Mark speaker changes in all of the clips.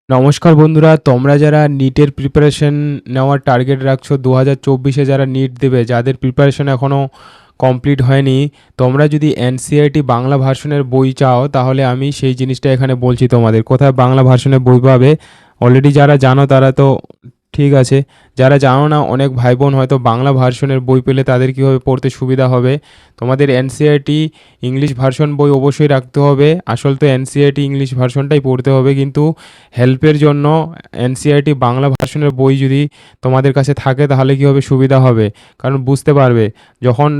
Speaker 1: নমস্কার বন্ধুরা, তোমরা যারা নিটের প্রিপারেশন নেওয়ার টার্গেট রাখছো 2024-এ যারা নিট দেবে, যাদের প্রিপারেশন এখনও কমপ্লিট হয়নি, তোমরা যদি এনসিইআরটি বাংলা ভার্সনের বই চাও তাহলে আমি সেই জিনিসটা এখানে বলছি তোমাদের। কোথায় বাংলা ভার্সনের বই পাবে? অলরেডি যারা জানো তারা তো ঠিক আছে, যারা জানো না অনেক ভাই বোন হয়তো বাংলা ভার্সনের বই পেলে তাদের কীভাবে পড়তে সুবিধা হবে। তোমাদের এনসিইআরটি ইংলিশ ভার্সন বই অবশ্যই রাখতে হবে। আসল তো এনসিইআরটি ইংলিশ ভার্সনটাই পড়তে হবে, কিন্তু হেল্পের জন্য এনসিইআরটি বাংলা ভার্সনের বই যদি তোমাদের কাছে থাকে তাহলে কী হবে, সুবিধা হবে। কারণ বুঝতে পারবে যখন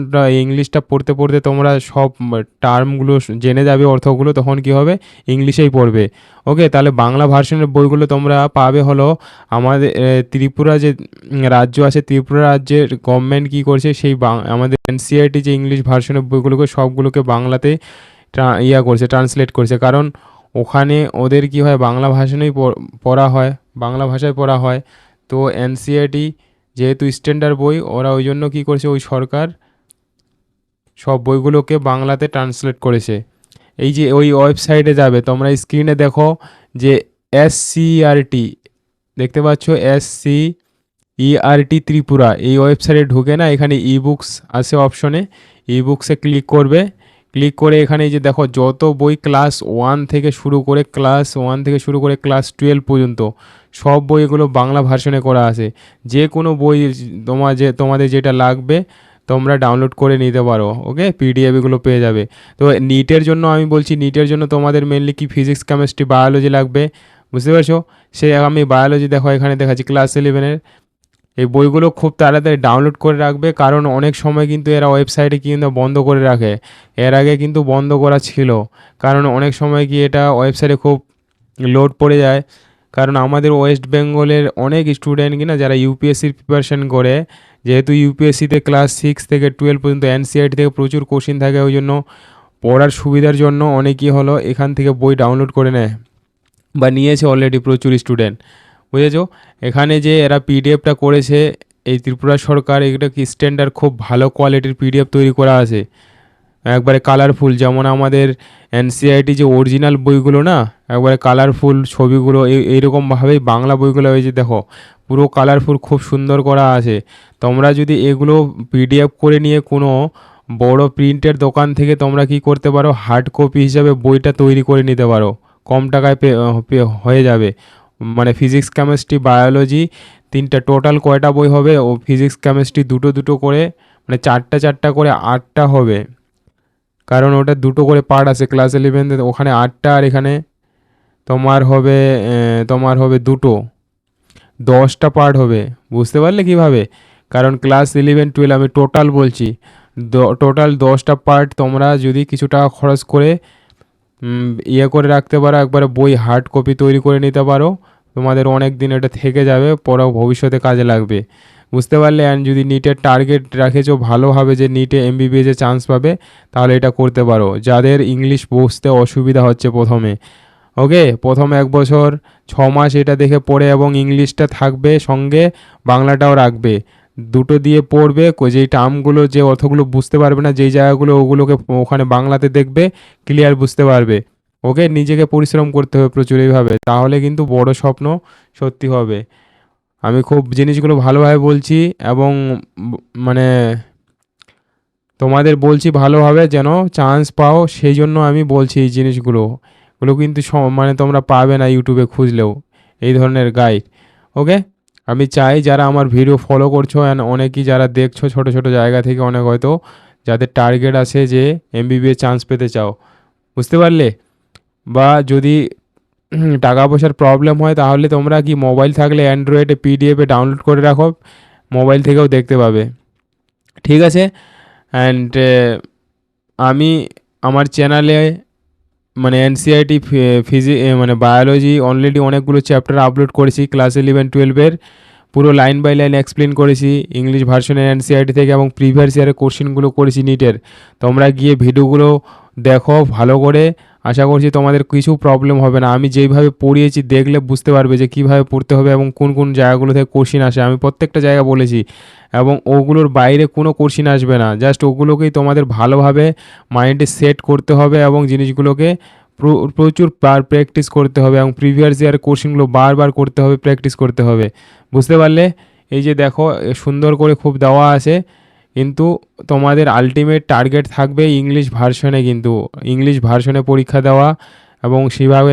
Speaker 1: ইংলিশটা পড়তে পড়তে তোমরা সব টার্মগুলো জেনে যাবে, অর্থগুলো, তখন কী হবে, ইংলিশেই পড়বে। ওকে, তাহলে বাংলা ভার্সনের বইগুলো তোমরা পাবে হলো আমাদের ত্রিপুরা যে রাজ্য আছে, ত্রিপুরা রাজ্যের গভর্নমেন্ট কী করছে, সেই আমাদের এনসিইআরটি যে ইংলিশ ভার্সনের বইগুলোকে সবগুলোকে বাংলাতে করছে, ট্রান্সলেট করছে। কারণ ওখানে ওদের কী হয়, বাংলা ভাষাতেই পড়া হয়, বাংলা ভাষায় পড়া হয়। তো এনসিইআরটি যেহেতু স্ট্যান্ডার্ড বই, ওরা ওই জন্য কী করছে, ওই সরকার সব বইগুলোকে বাংলাতে ট্রান্সলেট করেছে। এই যে ওই ওয়েবসাইটে যাবে, তোমরা স্ক্রিনে দেখো যে এসসিইআরটি দেখতে পাচ্ছ, এসসিইআরটি ত্রিপুরা, এই ওয়েবসাইটে ঢুকে না, এখানে ইবুকস আছে অপশনে, ইবুকসে ক্লিক করবে। ক্লিক করে এখানে এই যে দেখো যত বই ক্লাস 1 থেকে শুরু করে ক্লাস 12 পর্যন্ত সব বইগুলো বাংলা ভার্সনে করা আছে। যে কোনো বই তোমাদের যেটা লাগবে তোমরা ডাউনলোড করে নিতে পারো। ওকে, পিডিএফ এগুলো পেয়ে যাবে। তো নিটের জন্য আমি বলছি, নিটের জন্য তোমাদের মেনলি কি ফিজিক্স, কেমিস্ট্রি, বায়োলজি লাগবে, বুঝতে পারছো? সে আমি বায়োলজি দেখো এখানে দেখাচ্ছি ক্লাস 11-এর। এই বইগুলো খুব তাড়াতাড়ি ডাউনলোড করে রাখবে, কারণ অনেক সময় কিন্তু এরা ওয়েবসাইটে কিন্তু বন্ধ করে রাখে। এর আগে কিন্তু বন্ধ করা ছিল, কারণ অনেক সময় কি এটা ওয়েবসাইটে খুব লোড পড়ে যায়। কারণ আমাদের ওয়েস্ট বেঙ্গলের অনেক স্টুডেন্ট কিনা যারা ইউপিএসসির প্রিপারেশন করে, যেহেতু ইউপিএসসিতে ক্লাস 6 থেকে 12 পর্যন্ত এনসিইআরটি থেকে প্রচুর কোশ্চিন থাকে, ওই জন্য পড়ার সুবিধার জন্য অনেকেই হলো এখান থেকে বই ডাউনলোড করে নেয় বা নিয়েছে অলরেডি প্রচুর স্টুডেন্ট, বুঝেছো? এখানে যে এরা পিডিএফটা করেছে, এই ত্রিপুরা সরকার, এটা কি স্ট্যান্ডার্ড খুব ভালো কোয়ালিটির পিডিএফ তৈরি করা আছে, একবারে কালারফুল। যেমন আমাদের এনসিইআরটি যে অরিজিনাল বইগুলো না, একবারে কালারফুল ছবিগুলো এইরকমভাবেই বাংলা বইগুলো, এই যে দেখো পুরো কালারফুল, খুব সুন্দর করা আছে। তোমরা যদি এগুলো পিডিএফ করে নিয়ে কোনো বড় প্রিন্টের দোকান থেকে তোমরা কি করতে পারো, হার্ড কপি হিসাবে বইটা তৈরি করে নিতে পারো, কম টাকায় হয়ে যাবে। মানে ফিজিক্স, কেমিস্ট্রি, বায়োলজি তিনটা, টোটাল কয়টা বই হবে, ও ফিজিক্স কেমিস্ট্রি দুটো দুটো করে, মানে চারটা চারটা করে 8টা হবে। কারণ ওটা দুটো করে পার্ট আছে, ক্লাস 11 ওখানে 8টা, আর এখানে তোমার হবে দুটো, 10টা পার্ট হবে। বুঝতে পারলে কিভাবে? কারণ ক্লাস 11 12 আমি টোটাল বলছি, টোটাল 10টা পার্ট। তোমরা যদি কিছু টাকা খরচ করে করে রাখতে পারো, একবারে বই হার্ড কপি তৈরি করে নিতে পারো, তোমাদের অনেক দিন এটা থেকে যাবে, পরে ভবিষ্যতে কাজে লাগবে। বুঝতে পারলে? অ্যান্ড যদি নিটের টার্গেট রাখেছো ভালোভাবে যে নিটে এমবিবিএসে চান্স পাবে, তাহলে এটা করতে পারো। যাদের ইংলিশ বুঝতে অসুবিধা হচ্ছে প্রথমে, ওকে, প্রথম 1 বছর 6 মাস এটা দেখে পড়ে, এবং ইংলিশটা থাকবে সঙ্গে, বাংলাটাও রাখবে, দুটো দিয়ে পড়বে। যেই টার্মগুলো, যে অর্থগুলো বুঝতে পারবে না, যেই জায়গাগুলো, ওগুলোকে ওখানে বাংলাতে দেখবে, ক্লিয়ার বুঝতে পারবে। ওকে, নিজেকে পরিশ্রম করতে হবে প্রচুর, এইভাবে তাহলে কিন্তু বড় স্বপ্ন সত্যি হবে। আমি খুব জিনিসগুলো ভালোভাবে বলছি, এবং মানে তোমাদের বলছি ভালোভাবে যেন চান্স পাও, সেই জন্য আমি বলছি এই জিনিসগুলো। ওগুলো কিন্তু মানে তোমরা পাবে না ইউটিউবে খুঁজলেও এই ধরনের গাইড। ওকে, আমি চাই যারা আমার ভিডিও ফলো করছো, অ্যান্ড অনেকেই যারা দেখছো ছোট ছোট জায়গা থেকে, অনেক হয়তো যাদের টার্গেট আছে যে এমবিবিএস চান্স পেতে চাও, বুঝতে পারলে? বা যদি টাকা পয়সার প্রবলেম হয়, তাহলে তোমরা কি মোবাইল থাকলে অ্যান্ড্রয়েডে পিডিএফে ডাউনলোড করে রাখো, মোবাইল থেকেও দেখতে পাবে, ঠিক আছে? অ্যান্ড আমি আমার চ্যানেলে মানে এনসিইআরটি মানে বায়োলজি অলরেডি অনেকগুলো চ্যাপ্টার আপলোড করেছি, ক্লাস 11 12-এর পুরো লাইন বাই লাইন এক্সপ্লেন করেছি ইংলিশ ভার্সনের এনসিইআরটি থেকে, এবং প্রিভিয়াস ইয়ারের কোশ্চেনগুলো করেছি নিটের। তোমরা গিয়ে ভিডিওগুলো দেখো ভালো করে, আশা করছি তোমাদের কিছু প্রবলেম হবে না। আমি যেইভাবে পড়িয়েছি দেখলে বুঝতে পারবে যে কীভাবে পড়তে হবে এবং কোন কোন জায়গাগুলো থেকে কোশ্চেন আসে। আমি প্রত্যেকটা জায়গা বলেছি, এবং ওগুলোর বাইরে কোনো কোশ্চেন আসবে না, জাস্ট ওগুলোকেই তোমাদের ভালোভাবে মাইন্ডে সেট করতে হবে এবং জিনিসগুলোকে প্রচুর প্র্যাকটিস করতে হবে এবং প্রিভিয়াস ইয়ার কোশ্চেনগুলো বারবার করতে হবে, প্র্যাকটিস করতে হবে। বুঝতে পারলে? এই যে দেখো সুন্দর করে খুব দেওয়া আছে, কিন্তু তোমাদের আল্টিমেট টার্গেট থাকবে ইংলিশ ভার্সনে, কিন্তু ইংলিশ ভার্সনে পরীক্ষা দেওয়া এবং সেভাবে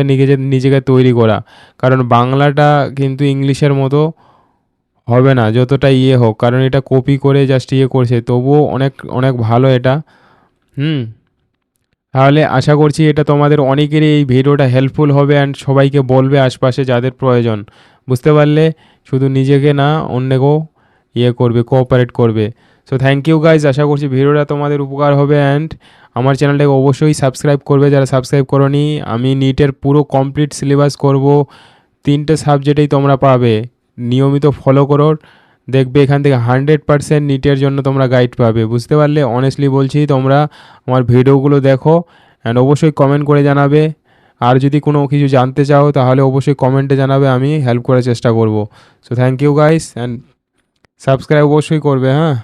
Speaker 1: নিজেকে তৈরি করা। কারণ বাংলাটা কিন্তু ইংলিশের মতো হবে না যতটা হোক, কারণ এটা কপি করে জাস্ট করছে, তবুও অনেক অনেক ভালো এটা। হুম, তাহলে আশা করছি এটা তোমাদের অনেকেরই এই ভিডিওটা হেল্পফুল হবে অ্যান্ড সবাইকে বলবে আশপাশে যাদের প্রয়োজন। বুঝতে পারলে? শুধু নিজেকে না, অন্যকেও করবে, কোঅপারেট করবে। সো থ্যাংক ইউ গাইজ, আশা করছি ভিডিওটা তোমাদের উপকার হবে অ্যান্ড আমার চ্যানেলটাকে অবশ্যই সাবস্ক্রাইব করবে যারা সাবস্ক্রাইব করোনি। আমি নিটের পুরো কমপ্লিট সিলেবাস করব, 3টে সাবজেক্টেই তোমরা পাবে। নিয়মিত ফলো করো, দেখবে এখান থেকে 100% নিটের জন্য তোমরা গাইড পাবে। বুঝতে পারলে? অনেস্টলি বলছি, তোমরা আমার ভিডিওগুলো দেখো অ্যান্ড অবশ্যই কমেন্ট করে জানাবে। আর যদি কোনো কিছু জানতে চাও তাহলে অবশ্যই কমেন্টে জানাবে, আমি হেল্প করার চেষ্টা করব। So thank you guys and subscribe অবশ্যই করবে, হ্যাঁ।